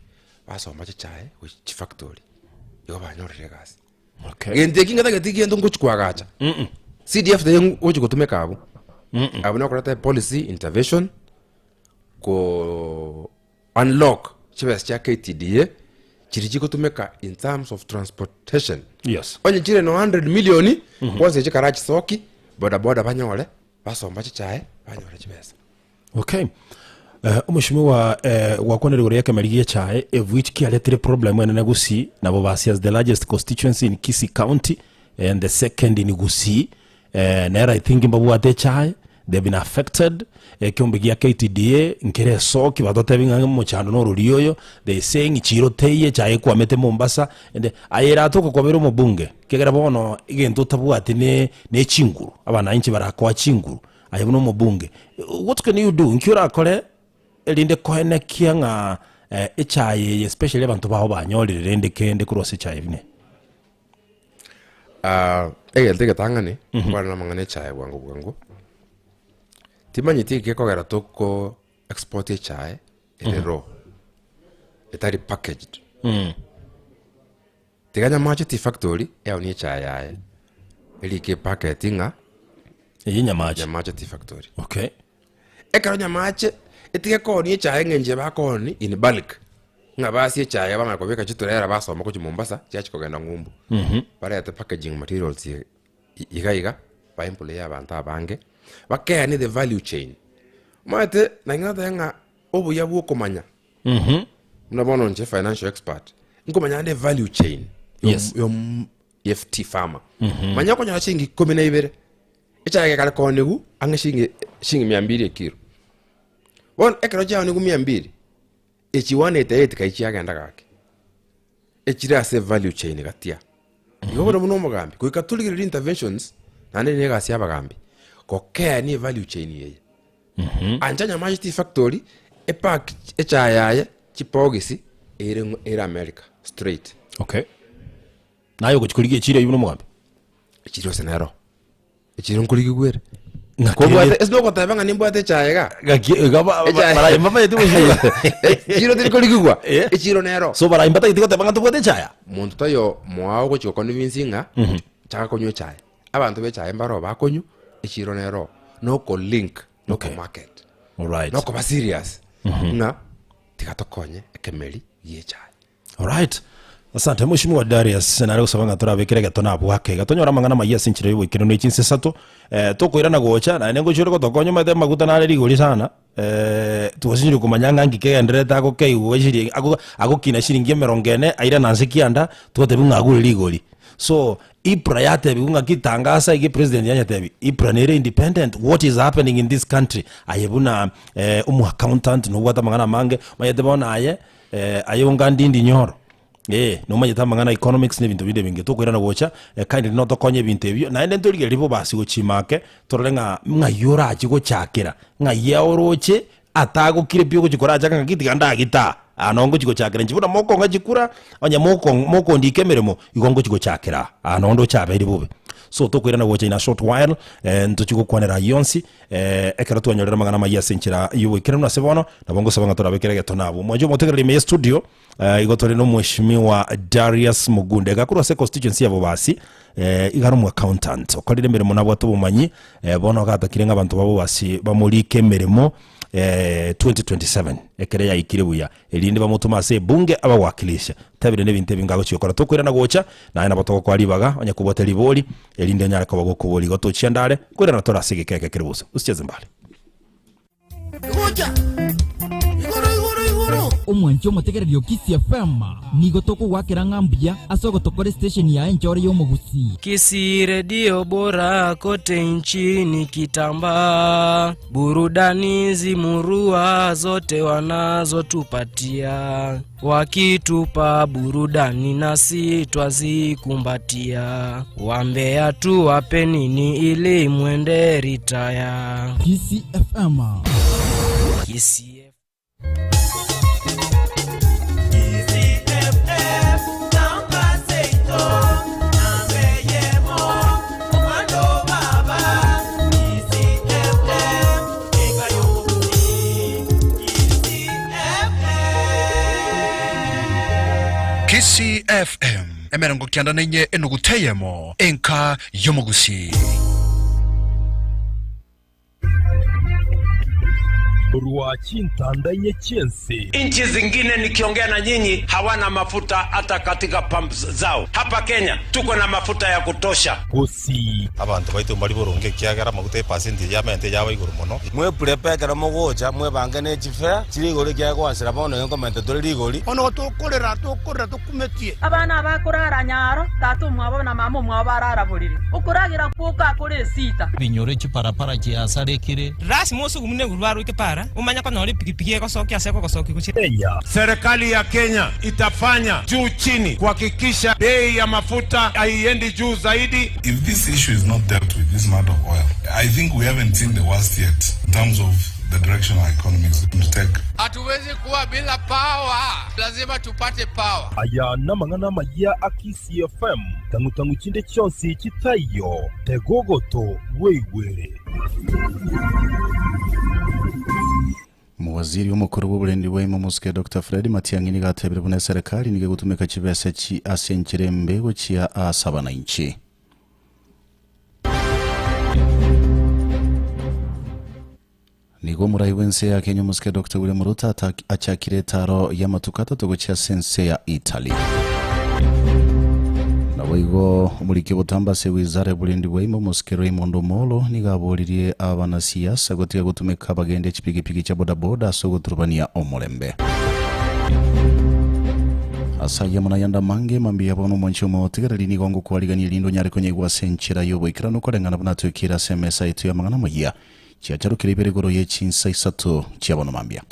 Speaker 3: basoma chichaye ku factory yo banyorere gasi
Speaker 2: okay
Speaker 3: gente kinga getiki ndo ngochkwagacha CDF de ngochi kutumeka abo abona kurata policy intervention ko unlock chibes cha KTDA chiriji kutumeka in terms of transportation
Speaker 2: yes
Speaker 3: onye chire no 100 million kwanza chikarachi soki boda banyole basomba chichaye banyole chibesa
Speaker 2: okay umushimiwa wakwanere gore yakemerigie chae which kialetere problem ene Gusii na Bobasi as the largest constituency in Kisii County and the second in Gusii nera I think mbabu ate chae they've been affected kiombigia KTDA nkere soki batote binga muchando no rurioyo they saying chiro teye chae kwa mete Mombasa and ayera toko kwa bero mubunge kegera bono igento tabu ati ne chinguru abana inchi barakwa chinguru ayebuno mubunge what can you do nkyura akore elinde kohenekia nga echaye especially abantu baho banyolire rende kende kurose chaye bine
Speaker 3: egelde tangane bwana mangane chaye bwangu timanyi tike kogera toko export chaye ero etari packaged tiganya machi ti factory ni chaye yae elike packetinga
Speaker 2: yinyamaje
Speaker 3: nyamache ti factory
Speaker 2: okay
Speaker 3: ekaro nyamache etike koni chaye ngenje bakoni in bulk ngabasi chaye banga kobeka chiturera basoma ku Mombasa chachi kogenda ngumbu barete packaging materials igaiga ba employer abantu abange bakaya ni the value chain mate na ngata nga obu yabu komanya mnabono nje financial expert ngomanya the value chain
Speaker 2: yes
Speaker 3: FT farmer manya ko nyala chingi 12 echaye kale konigu angashingi 200 kilo won ekero jao ni 200 echiwane tete kaichi agenda gake echira se value chain gatia yobora muno mugambi ko ikatuligirira interventions nane ne gasi abagambi ko care ni value chain yeye anjanya majiti factory epak echaya chipogisi era America straight
Speaker 2: okay nayo kuchikurigie chire yuno mugambi
Speaker 3: echiro senero echiro nkurigi gwere
Speaker 2: ko
Speaker 3: bwate esno ko tabanga nimbwate chayega
Speaker 2: gaba bara mama yetu
Speaker 3: chiro tiri kurigwa echiro nero
Speaker 2: so bara imbata itiko tabanga tubwate chaya
Speaker 3: muntu tayo mwao ko chiko convincinga chaka konyo chaye abantu be chaye mbaro bakonyu echiro nero no ko link no ko market
Speaker 2: all right
Speaker 3: no ko ba serious na tikatokonye ekemeri ye chaye
Speaker 2: all right asante mushimi wa Darius na leo sabanga turabekere gatona bwake gatonyora mangana mayasi nchire wikino ne chinse sato tukwirana gocha na nengo chiro gotokonyo mate maguta na rigori sana tuwashinjire kumanyanga ngike endereta ko kei weshiri ago kina shiringi 40 aira nanse kianda tukote bungagure rigori so IPRA yate biunga kitangasa ige president yanyatebi IPRA nere independent what is happening in this country ayebuna accountant no wata mangana mange mayete bona aye ungandindi nyoro no manyeta mangana economics ne bintu bide binge tukwirana gocha kandi no tokonye bintu ebyo na ende ntorige libo basi gochimake torenga ngayora achiko chakira ngayaoroche atago kire pyo gochikora chaka ngitiga gita anongo chiko chakira nchibuna moko ngajikura onya moko ndikemeremo igongo chiko chakira anondo chabe libobe so tukwirana gocha in a short while ntuchiko kwanera yonsi ekero twanyolera mangana mayase nchira yuwe kirana sebono na bongo sabanga torabekere getonabo mwajo motegerere me studio igotore no mheshimiwa Darius Mugunde gakuru se constituency ya Bobasi igaro mu accountant okorire mirimo nabo tubumanyi bono gatakire nk'abantu babo basi bamulike mirimo 2027 ekere ya ikire buya elinde bamutuma se bunge abawakilisha tabire nebinte bingago cyokora tukwirana gocha na ina batoko kwa libaga onya kubota liboli elinde nyara ko bagokuboli goto cyandare kwirana torasige keke kirubuso usicheze mbali
Speaker 4: gocha igoro Omwancho mutegererio Kisi FM nigo tokugwakira ng'ambia asogo tokore station ya Enjori y'omugusi.
Speaker 5: Kisi redio bora kote nchini kitamba, burudani zimurua zote wanazotupatia, wakitupa burudani nasi twazikumbatia, wambea tu wape nini ili mwende ritaya.
Speaker 4: Kisi FM.
Speaker 5: Kisi
Speaker 6: Kisi FM emerongo kianda nenye enuguteyemo enka yomogusi.
Speaker 7: Ruachintanda Nyechense.
Speaker 8: Nchi zingine nikiongea na nyinyi hawana mafuta hata katika pumps zao. Hapa Kenya tuko na mafuta ya kutosha.
Speaker 7: Gosi.
Speaker 9: Abantu baitu mali boronge kiagera magute percent ya mente yawe iguru muno.
Speaker 10: Mwe prepare mogocha mwe bangane chife chirigori kya kwasira bono yongo mente tole rigori.
Speaker 11: Ono tokorera tukumetie.
Speaker 12: Abana bakurara nyaro tatu mwabo na mama mwabo barara buriri. Ukuragira kuka kure sita.
Speaker 13: Binyore chiparapara kia sare kire.
Speaker 14: Ras mosu gumne gulwaru ke para. Umanya kwa noli pikipiki kosoki aseko kosoki kuchia.
Speaker 8: Serikali ya Kenya itafanya juu chini kuhakikisha bei ya mafuta haiendi juu zaidi.
Speaker 15: If this issue is not dealt with, this matter of oil, I think we haven't seen the worst yet in terms of the direction our economy is going to take.
Speaker 16: Hatuwezi kuwa bila power, lazima tupate power.
Speaker 7: Aya namangana maya Akisi FM tangu chinde chonsi chitayo tegogoto weiwere.
Speaker 17: Muwaziri w'umukuru w'uburendi w'imo muske Dr. Fred Matiang'i nigatebere bune serikali nige gutumika chibese chi asenjere mbego chia asaba na inchi. Nigo murai wense ya Kenya muske Dr. William Ruto achakire taro ya matukata togochia sense ya Italy. Waigo umuriki butamba se wizara bulindi bw'imo muske Raymond Omolo nigaburirie abana siasa gotiga gutumika bagende chipigipigi cha bodaboda so guturbania omulembe. Asaya munayanda mange mambia bono mwancho motigarali ni gongo kwaligani lindo nyari konye gwa senchira yobo ikirano korengana bunatwikira SMS itu ya mangana moya chiacharo kiribere goro ye chinsa isatu chiabono mambia.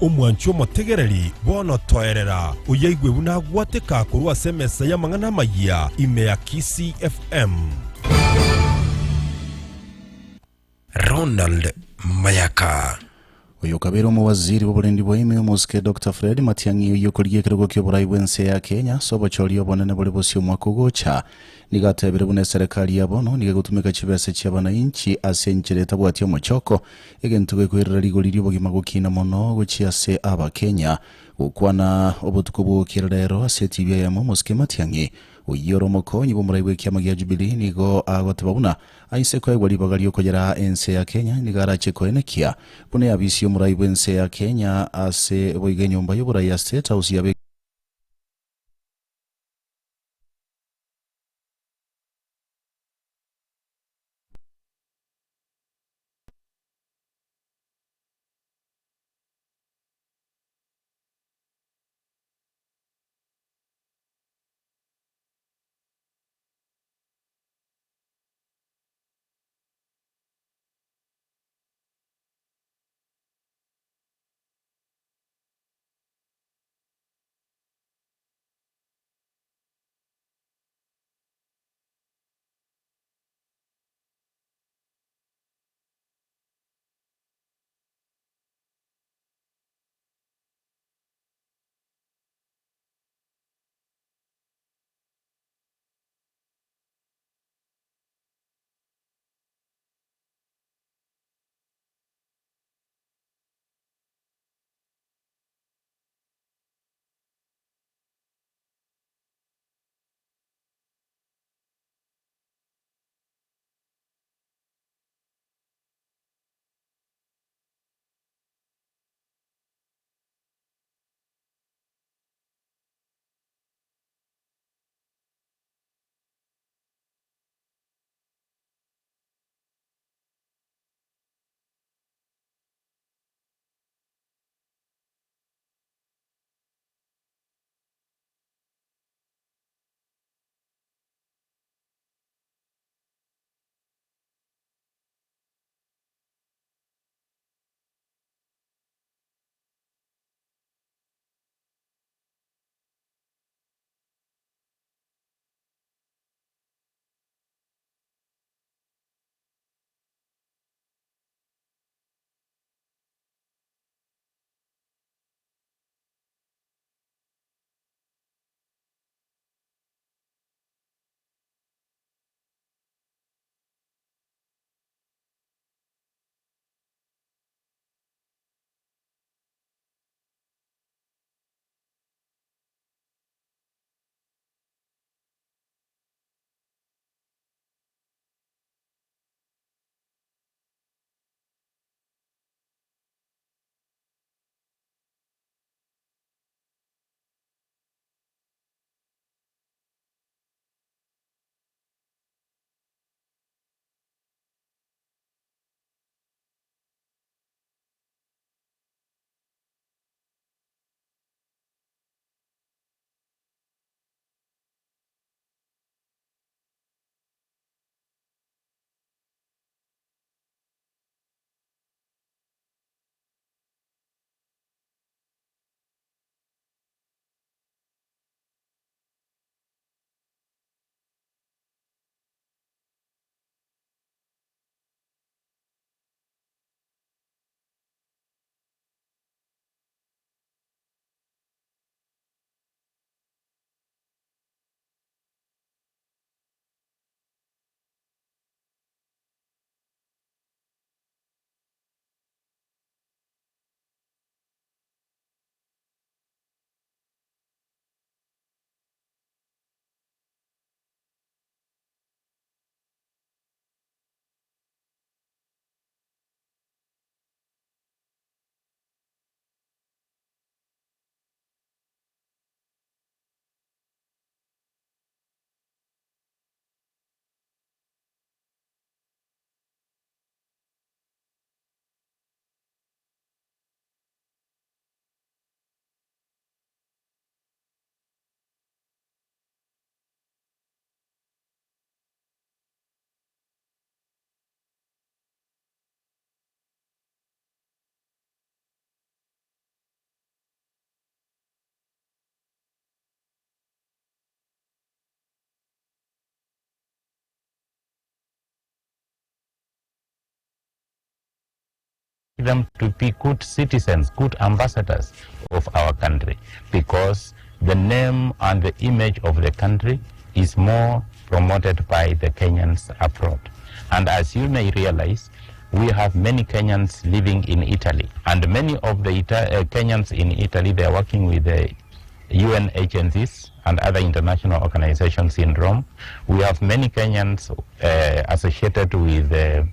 Speaker 7: Omwancho motegereri bono toerera uyaigwe bunagwateka kurwa SMS ya mangana maya ime ya Kisi FM. Ronald Mayaka
Speaker 17: uyu kabero mu waziri w'uburendi bw'ime muske Dr. Fred Matiang'i yokoliye kirego ky'oburai bwense ya Kenya sobo chori obonene buli bosi omwaka gocha nigatebere bune serikali ya bono nige gutumika chibese cy'abana inchi asenjere tabwati omochoko egentuge kwirira rigori ry'obugima gukina mono gochiase aba Kenya ukwana obutuko bw'okirero asetibya ya muske Matiang'i uyoro mokonyi bomurai bw'ekyama gya Jubilee nigo agotebabuna aise ko egwali bagali okogera ense ya Kenya nigarache koenekia bune abisi omurai bwense ya Kenya ase boige nyumba y'oburai ya State House ya
Speaker 18: them to be good citizens, good ambassadors of our country, because the name and the image of the country is more promoted by the Kenyans abroad. And as you may realize, we have many Kenyans living in Italy, and many of the Kenyans in Italy, they are working with the UN agencies and other international organizations in Rome. We have many Kenyans associated with the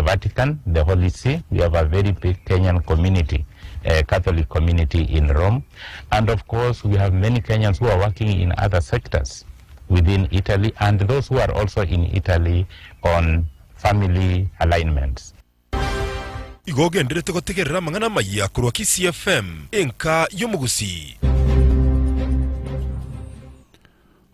Speaker 18: Vatican, the Holy See. We have a very big Kenyan community, Catholic community in Rome. And of course, we have many Kenyans who are working in other sectors within Italy, and those who are also in Italy on family alignments.
Speaker 7: Igogenderete gutegerera mangana maya kurwa Kisi FM enka yomugusi.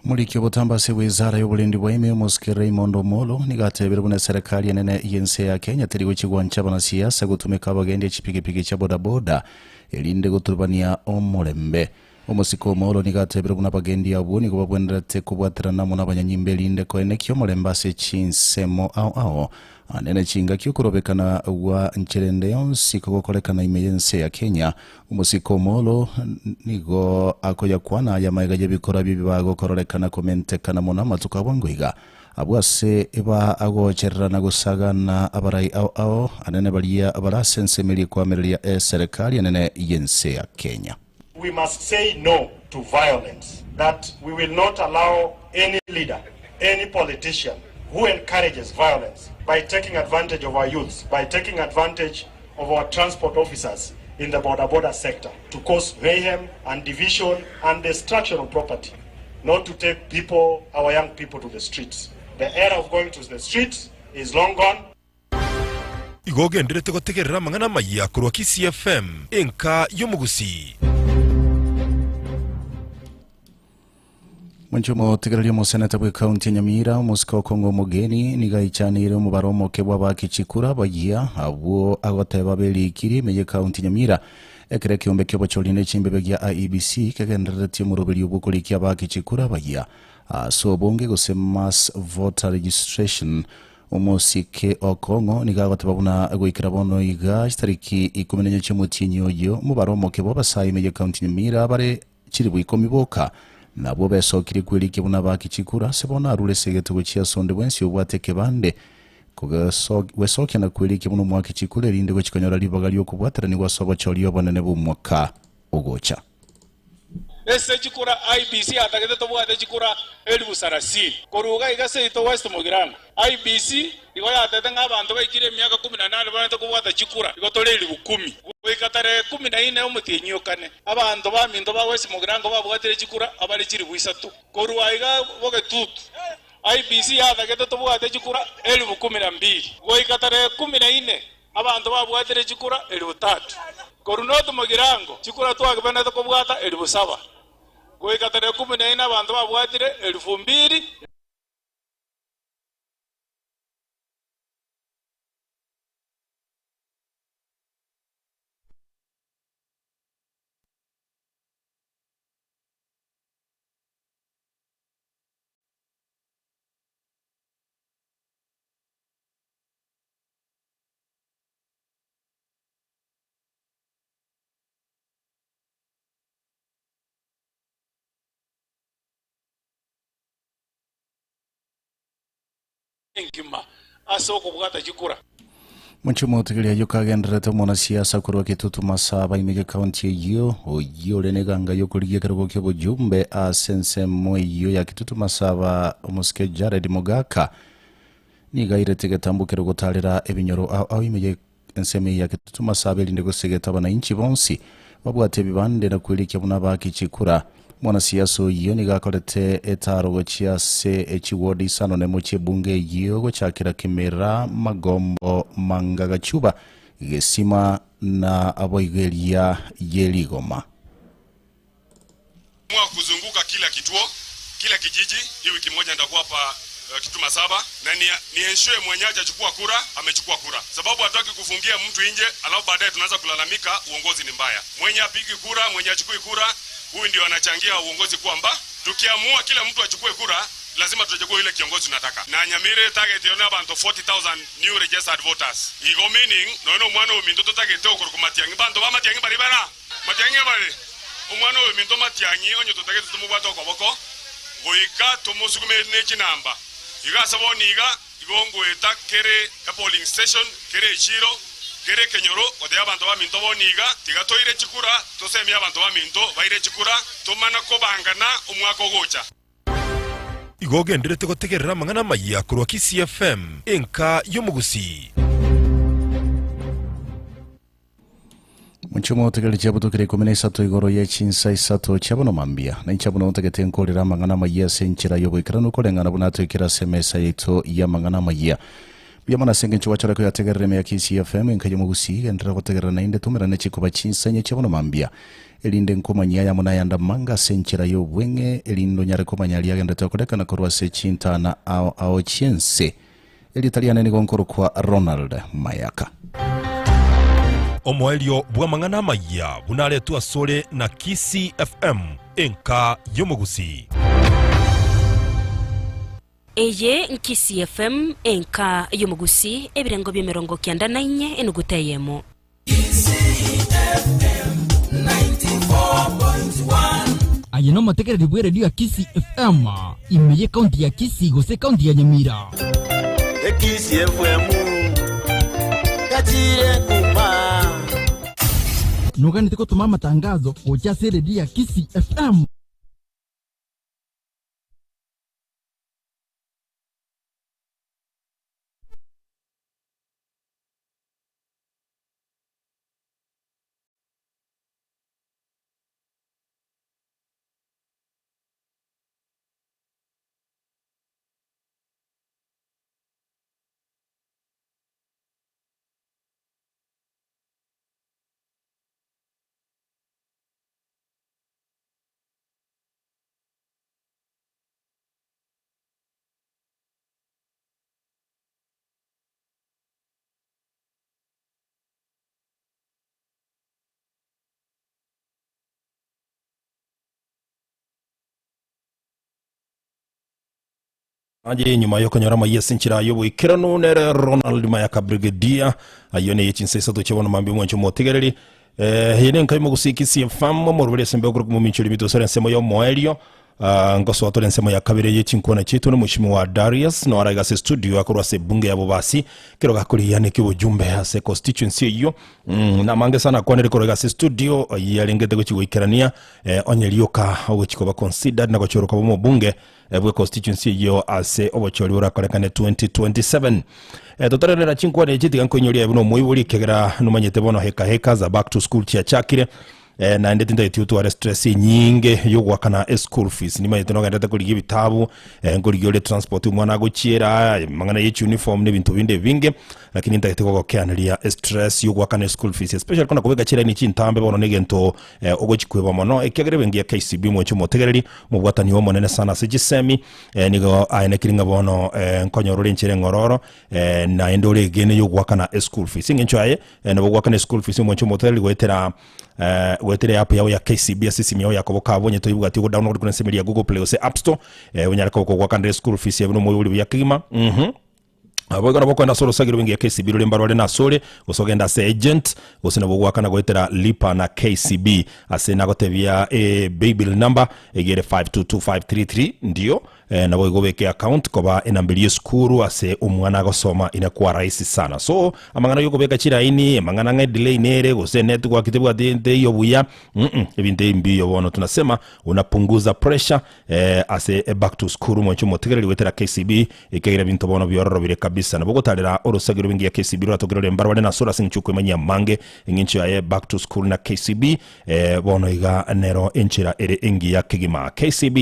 Speaker 17: Muliki obutambase wizara y'obulendi bw'eme Muske Raymond Omolo nigatebera bune serikali enene yense ya Kenya teri w'ekigwancha banasiasa gutumika abagende ekipikipiki kya bodaboda elinde gutubania omulembe. Omusiko Omolo nigatebera bune abagendi abo nigo babwenderete kubwaterana mu n'abanyanyimbe elinde ko enekyo omulembe ase chinsemo ao anene chinga kyukurobekana wa ncherende yonsi kugokolekana imeyense ya Kenya. Umusiko Omolo nigo akoya kwana ya maiga y'ebikora bibago korolekana komentekana mona matuka bwangoiga abwase eba agocherana gusagana abarai ao anene balia abarasensemeli kwa merelia serikali anene yense ya Kenya.
Speaker 19: We must say no to violence, that we will not allow any leader, any politician who encourages violence by taking advantage of our youths, by taking advantage of our transport officers in the border sector to cause mayhem and division and destruction of property, not to take people, our young people, to the streets. The era of going to the streets is long gone.
Speaker 7: Igogenderete gutegerera mangana maya kurwa Kisi FM enka yomugusi.
Speaker 17: Mwanchumo tegereria museneta bwe county Nyamira Muska Kongo mugeni nigaicanire mu baromoke bw'abakicikura bagia abo agoteba belikiri meje county Nyamira ekere kiombe kyobo choline chimbebe gya IEBC kegenderete mu rubiri obukulikia abakicikura bagia so bonge gose mass voter registration Umusike Okongo nigagoteba buna goikira bono iga tariki 14 cy'umutinyo yo mu baromoke b'abasayi meje county Nyamira bare kiri bwikomi boka nabo besokiri kwelike buna bakicikura sebona arule segeto gukya sonde bwensi obwateke bande wesoke na kwelike buna mwakicikura linde gukikanyora libaga lyo kubwaterani gwasoba cyoli obonene bumwaka ogocha
Speaker 20: ese chikura IBC atagete tobwate chikura elibu sarasini koruga igase ito West Mugirango IBC igo yatete ng'abantu baikire emyaka 18 banete kubwata chikura igo tole elibu 10 wikatare 14 omutinyukane abantu baminto ba West Mugirango babwatire chikura abali chiri bwisatu koruwa iga bogetutu IBC yatagete tobwate chikura elibu 12 wikatare 14 abantu babwatire chikura elibu 3 korunoto Mugirango chikura twakibana tukubwata elibu 7 Goikatare 14 abantu babwatire 2000 ngima asoko bwata chikura
Speaker 17: Mwanchumo tegereria yukagenderete mona siasa kurwa kitutu masaba imege county yo oyo leneganga yo kuligia kergo kyo bujumbe asense moyo ya kitutu masaba Muske Jared Mogaka nigaire tegetambukira gutarira ebinyoro au imege enseme ya kitutu masaba elinde gusegeta abananchi bonsi babwate bibande na kwelikia buna bakicikura mwana siasa yo nigakorete etaro gochia se echiwodi sano ne moche bunge yo gochakira Kimera Magombo Mangagachuba gesima na aboigelia yeligoma
Speaker 21: mwa kuzunguka kila kituo kila kijiji hii wiki moja nitakuwa hapa kitu masaba na ni ensure mwenye hajachukua kura amechukua kura, sababu hataki kufungia mtu nje alafu baadaye tunaanza kulalamika uongozi ni mbaya. Mwenye apigi kura, mwenye achukui kura, huyu ndio anachangia uongozi kwamba tukiamua kila mtu achukue kura lazima tuchague ile kiongozi tunataka. Na Nyamire target yona bantu 40,000 new registered voters. Igo meaning nono mwana ominto tutagete okuru matiangi bantu ba matiangi bari bana. Matiangi bari. Umwana ominto matiangi onyo tutagete tumubata okoboko. Goika tumusukume neki namba. Iga saboni iga igongweta kere ka polling station kere chiro kere kenyoro ode abantu ba minto boniga tigatoire chikura tosemia abantu ba minto baire chikura tumana kobangana umwako gocha
Speaker 7: igogenderete gutegerera mangana maya kurwa Kisii FM enka yomugusi
Speaker 17: Munchumo tegeli chabuto kire 13 igoro ye chinsa isato chabono mambia na chabono tegete nkolera mangana maya senchira yobo ikrano kolengana bunato ikira semesa yeto ya mangana maya Biamana senge nchuwa chara kuya tegerere me ya Kisii FM enka yomugusi gendera gutegerera na inde tumera ne chikuba chinsa nye chabono mambia elinde nkomanya ya muna yanda manga senchira yo bwenge elindo nyare komanya ali agenda tokoleka na korwa se chinta na ao chiense elitaliana ni gonkoro kwa Ronald Mayaka
Speaker 7: Omoelio bwa mangana maya bunale tu asole na Kisii FM enka yomugusi
Speaker 1: Eye Kisii FM enka yomugusi ebirengo by'emirongo 94 enuguteyemo
Speaker 4: Kisii FM 94.1 Ayeno matekereri bwe radio ya Kisii FM imeye county ya Kisii gose county ya Nyamira
Speaker 22: Kisii FM kachire kuma
Speaker 4: Nugani tiko tuma matangazo kucha radio ya Kisii FM
Speaker 2: Aje nyuma yo konyora ma yesinchira yo wikirano nere Ronald Mayaka Brigadier ayone yechinse sato chebona mambi mwancho motigereri hene nkai mugusi Kisii FM mo rubere sembe oguru mu minchiri mito sore nsemo yo moelio ngoso atore nsemo ya kabire yechinkona chitu no mushimi wa Darius no araga se studio akorwa se bunge ya bobasi kero gakuri yane kibo jumbe ya se constituency yo na mange sana kwa nere korega se studio yalengete go chiwikirania onyelioka ogochiko ba considered na gochoro kwa mo bunge bwe constituency yo ase obochori urakorekane 2027 totarera chinkwa ne chitiga nkonyori ebuno muiburi kegera numanyete bono heka za back to school chakire na ndete ndete tu stress nyinge yo gwakana school fees ni mayete no gandata kuri bitabu ngori yole transport umwana gochiera mangana ye uniform ne bintu binde vinge lakini ndete ko kyanria stress yo gwakana school fees especially kona kubega chira ni chintambe bono negento ogochikweba mono ekegere bengi KCB mwecho motegereri mubwatani wo monene sana sejisemi nigo aene kiringa bono nkonyorore nchire ngororo na endole gene yo gwakana school fees ngencho aye no gwakana school fees mwecho motegereri gwetera wetere app yao ya KCB assistant yao yakobo kabonye to yuga tigo download kuna semeli ya Google Play ose App Store unyara ko gwakana school fees ya bino moyo ya kigima abogana bokwenda solo sagiro bingi ya KCB rulemba rwale na sole usogenda se agent usina bogwakana gwetera lipa na KCB ase nagotebia bill number egere 522533 ndio na bogobeke account koba enambilie skuru ase umwana gosoma inakuwa rahisi sana so amangana yuko beka chira ini amangana ngai delay nere gose net kwa kitebu ade yo buya ebinde mbiyo bono tunasema unapunguza pressure ase back to school mwancho motegereri wetera KCB ekegera bintu bono byororo bire kabisa na bogotarira orosagiro bingi ya KCB ratogero mbarwale na sura singchukwe manya mange ngincho ya back to school na KCB bono iga nero enchira ere engi ya kigima KCB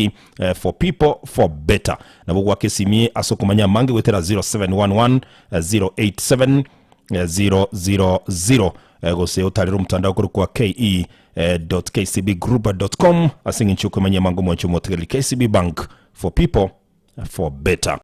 Speaker 2: for people for better na bugwa kesimi asokumanya mange wetera 0711 087 000 gose utariro mtandao kuri kwa ke.kcbgroup.com asingi nchukwe manya mangu mwancho motegeli KCB Bank for people for better